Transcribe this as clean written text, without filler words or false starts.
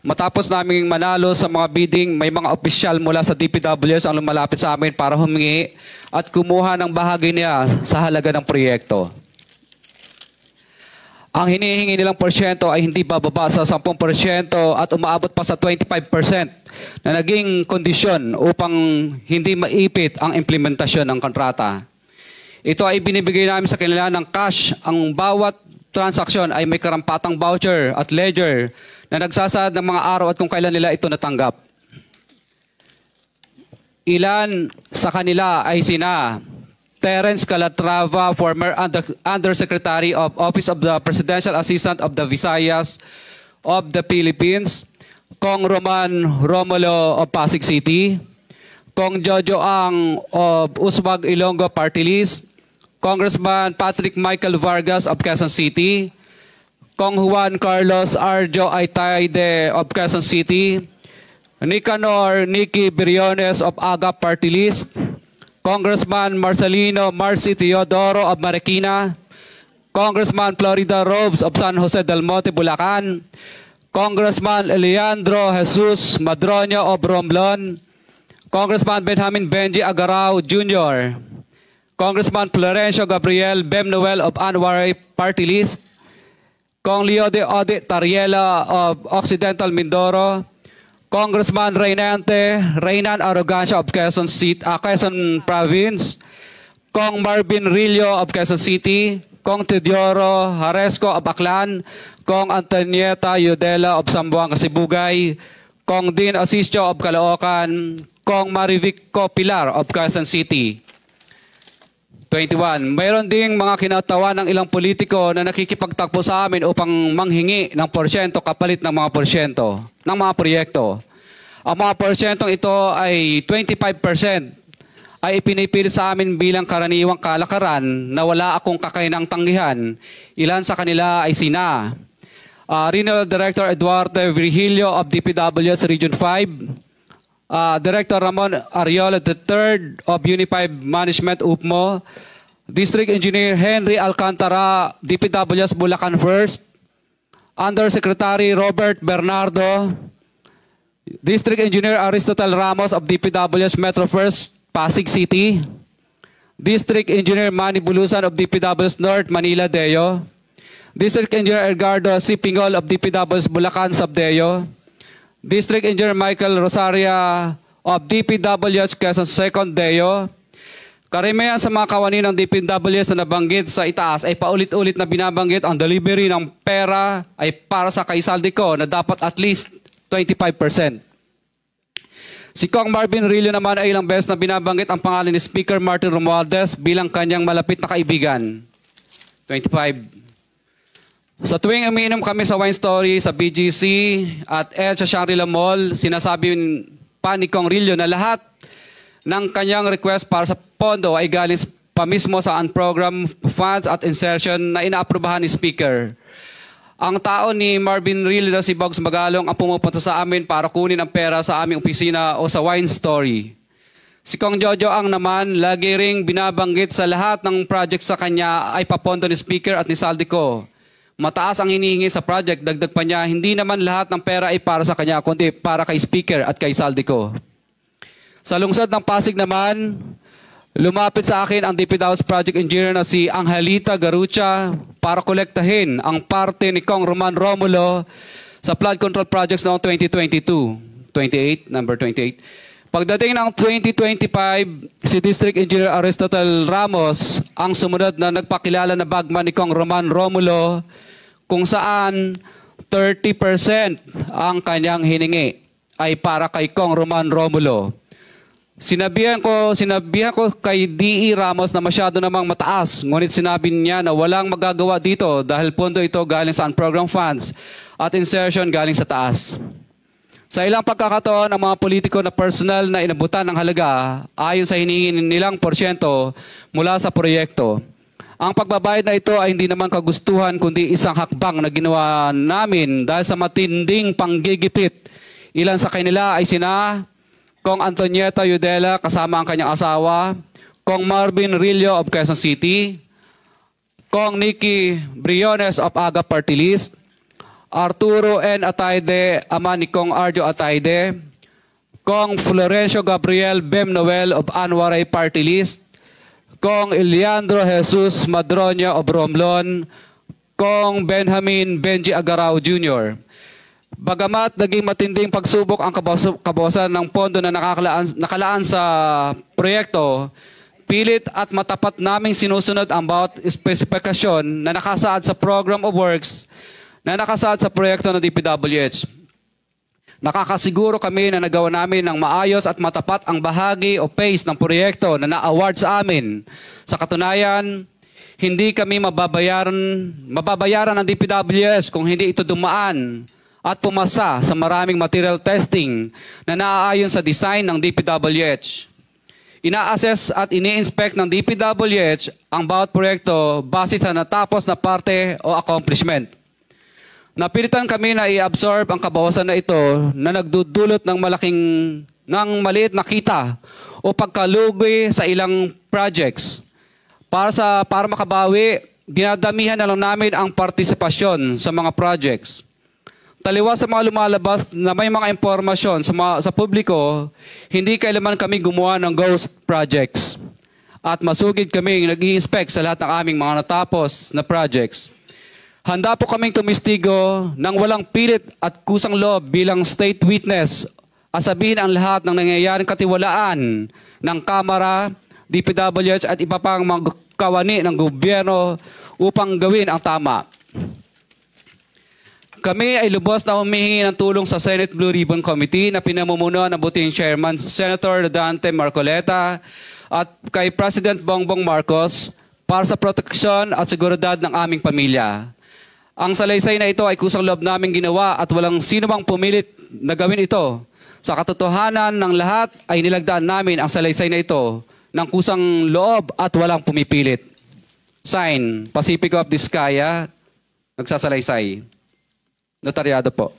Matapos naming manalo sa mga bidding, may mga opisyal mula sa DPWS ang lumalapit sa amin para humingi at kumuha ng bahagi niya sa halaga ng proyekto. Ang hinihingi nilang porsyento ay hindi bababa sa 10% at umaabot pa sa 25% na naging kondisyon upang hindi maipit ang implementasyon ng kontrata. Ito ay binibigay namin sa kanila ng cash. Ang bawat transaksyon ay may karampatang voucher at ledger na nagsasaad ng mga araw at kung kailan nila ito natanggap. Ilan sa kanila ay sina Terence Calatrava, former Undersecretary of Office of the Presidential Assistant of the Visayas of the Philippines, Kong Roman Romulo of Pasig City, Kong Jojo Ang of Uswag Ilonggo Party List, Congressman Patrick Michael Vargas of Quezon City, Kong Juan Carlos Arjo Aitaide of Quezon City, Nicanor Nicky Briones of AGA Party List, Congressman Marcelino Marcy Teodoro of Marikina, Congressman Florida Robes of San Jose del Monte, Bulacan, Congressman Leandro Jesus Madroño of Romblon, Congressman Benjamin Benji Agarao Jr., Congressman Florencio Gabriel Bemnoel of Anwaray Party List, Kong Leo de Ode Tariela of Occidental Mindoro, Congressman Reynan Arrogancia of Quezon Province, Kong Marvin Rillo of Quezon City, Kong Teodoro Haresco of Aklan, Kong Antonieta Yudela of Zamboanga, Sibugay, Kong Dean Asisio of Caloocan, Kong Marivic Pilar of Quezon City. 21. Mayroon ding mga kinatawa ng ilang politiko na nakikipagtakbo sa amin upang manghingi ng porsyento kapalit ng mga porsyento ng mga proyekto. Ang mga porsyentong ito ay 25% ay ipinipilit sa amin bilang karaniwang kalakaran na wala akong kakainang tanggihan. Ilan sa kanila ay sina Regional Director Eduardo Virgilio of DPWS Region 5, Director Ramon Ariola III of Unified Management UPMO, District Engineer Henry Alcantara, DPWS Bulacan First, Undersecretary Robert Bernardo, District Engineer Aristotle Ramos of DPWS Metro First, Pasig City, District Engineer Manny Bulusan of DPWS North, Manila Deo, District Engineer Edgardo C. Pingol of DPWS Bulacan Subdeo, District Engineer Michael Rosaria of DPWS Quezon Second Deo. Karamihan sa mga kawani ng DPWS na nabanggit sa itaas ay paulit-ulit na binabanggit ang delivery ng pera ay para sa kaisaldico na dapat at least 25%. Si Kong Marvin Rillo naman ay ilang beses na binabanggit ang pangalan ni Speaker Martin Romualdez bilang kanyang malapit na kaibigan. 25. Sa tuwing umiinom kami sa Wine Story, sa BGC at sa Shangri-La Mall, sinasabi pa ni Kong Rillo na lahat ng kanyang request para sa pondo ay galing pa mismo sa unprogrammed funds at insertion na inaaprubahan ni Speaker. Ang tao ni Marvin Rillo na si Bogs Magalong ang pumupunta sa amin para kunin ang pera sa aming opisina o sa Wine Story. Si Kong Jojo Ang naman, lagi ring binabanggit sa lahat ng project sa kanya ay papondo ni Speaker at ni Saldico. Mataas ang hinihingi sa project, dagdag pa niya, hindi naman lahat ng pera ay para sa kanya, kundi para kay Speaker at kay Saldico. Sa lungsod ng Pasig naman, lumapit sa akin ang DPWS Project Engineer na si Angelita Garucha para kolektahin ang parte ni Kong Roman Romulo sa flood control projects noong 2022. 28, number 28. Pagdating ng 2025, si District Engineer Aristotle Ramos ang sumunod na nagpakilala na bagman ni Kong Roman Romulo kung saan 30% ang kanyang hiningi ay para kay Kong Roman Romulo. Sinabihan ko kay D.E. Ramos na masyado namang mataas, ngunit sinabi niya na walang magagawa dito dahil pondo ito galing sa unprogrammed funds at insertion galing sa taas. Sa ilang pagkakataon, ang mga politiko na personal na inabutan ng halaga ayon sa hinihingi nilang porsyento mula sa proyekto. Ang pagbabayad na ito ay hindi naman kagustuhan kundi isang hakbang na ginawa namin dahil sa matinding panggigipit. Ilan sa kanila ay sina Kong Antonieta Yudela kasama ang kanyang asawa, Kong Marvin Rillo of Quezon City, Kong Nicky Briones of AGA Party List, Arturo N. Ataide, ama ni Kong Arjo Ataide, Kong Florencio Gabriel Bem Noel of Anwaray Party List, Kong Eliandro Jesus Madroña of Romblon, Kong Benjamin Benji Agarao Jr. Bagamat naging matinding pagsubok ang kabawasan ng pondo na nakalaan sa proyekto, pilit at matapat naming sinusunod ang bawat espesifikasyon na nakasaad sa Program of Works na nakasaad sa proyekto ng DPWH. Nakakasiguro kami na nagawa namin ng maayos at matapat ang bahagi o phase ng proyekto na na-award sa amin. Sa katunayan, hindi kami mababayaran ng DPWH kung hindi ito dumaan at pumasa sa maraming material testing na naaayon sa design ng DPWH. Ina-assess at ini-inspect ng DPWH ang bawat proyekto base sa natapos na parte o accomplishment. Napilitan kami na i-absorb ang kabawasan na ito na nagdudulot ng maliit na kita o pagkalugi sa ilang projects. Para makabawi, dinadamihan na lang namin ang partisipasyon sa mga projects. Taliwas sa mga lumalabas na may mga impormasyon sa publiko, hindi kailanman kami gumawa ng ghost projects. At masugid kami nag-i-inspect sa lahat ng aming mga natapos na projects. Handa po kaming tumistigo ng walang pilit at kusang loob bilang state witness at sabihin ang lahat ng nangyayaring katiwalaan ng Kamara, DPWH at iba pang mga kawani ng gobyerno upang gawin ang tama. Kami ay lubos na humihingi ng tulong sa Senate Blue Ribbon Committee na pinamumunuan ng buting Chairman Senator Dante Marcoleta at kay President Bongbong Marcos para sa proteksyon at seguridad ng aming pamilya. Ang salaysay na ito ay kusang loob naming ginawa at walang sino mang pumilit na gawin ito. Sa katotohanan ng lahat ay nilagdaan namin ang salaysay na ito ng kusang loob at walang pumipilit. Sign, Pacifico of Vizcaya, nagsasalaysay. Notaryado po.